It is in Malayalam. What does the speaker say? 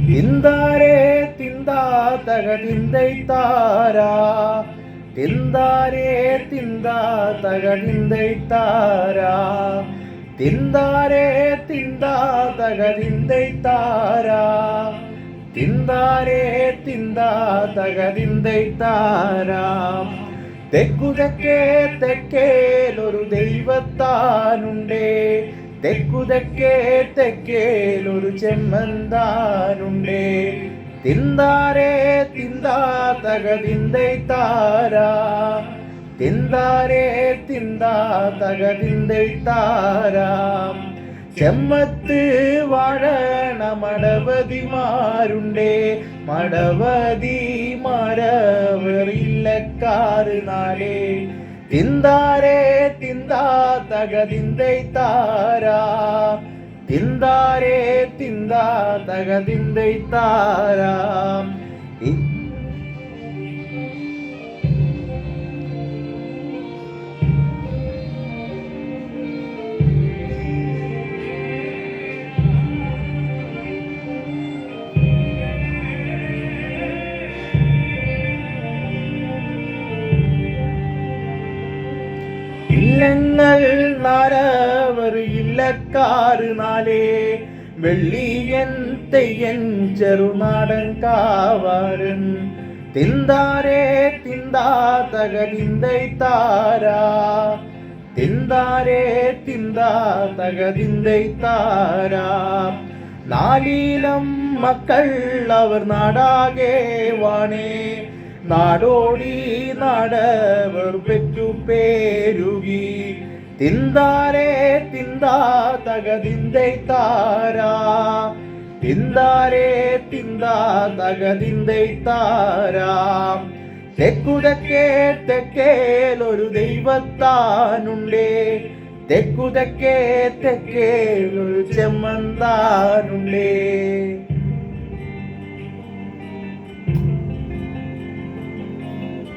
തിന്താരേ തിന്താ തകതിന്தை താരാ തിന്താരേ തിന്താ തകതിന്தை താരാ തിന്താരേ തിന്താ തകതിന്தை താരാ തിന്താരേ തിന്താ തകതിന്தை താരാ തെക്കുതെക്കേ തെക്കേലൊരു ദൈവത്താനുണ്ടേ തെക്കുതെക്കേ തെക്കേലൊരു ചെമ്മന്താനുണ്ടേ തിന്താരേ തിന്താ തകതിന്தை താരാ തിന്താരേ തിന്താ തകതിന്தை താരാ ചെമ്മത്ത് വാഴണ മടവതിമാരുണ്ടേ മടവതിമാരവറില്ലക്കാറ് നാലേ തിന്താരേ തിന്താ തകതിന്தை താരാ തിന്താരേ തിന്താ തകതിന്தை താരാ ഇല്ലങ്ങൾ നാരവർ ഇല്ലക്കാറ് നാലേ വെള്ളിയൻ തെയ്യൻ ചെറുനാടൻ കാവാരൻ തിന്താരേ തിന്താ തകതിന്தை താരാ തിന്താരേ തിന്താ തകതിന്தை താരാ നാലീലം മക്കൾ അവർ നാടാകെ വാണേ നാടോടി നാടവർ പെറ്റു പേരുകി തിന്താരേ തിന്താ തകതിന്தை താരാ തിന്താരേ തിന്താ തകതിന്தை താരാ തെക്കുതെക്കേ തെക്കേലൊരു ദൈവത്താനുണ്ടേ തെക്കുതെക്കേ തെക്കേലൊരു ചെമ്മന്താനുണ്ടേ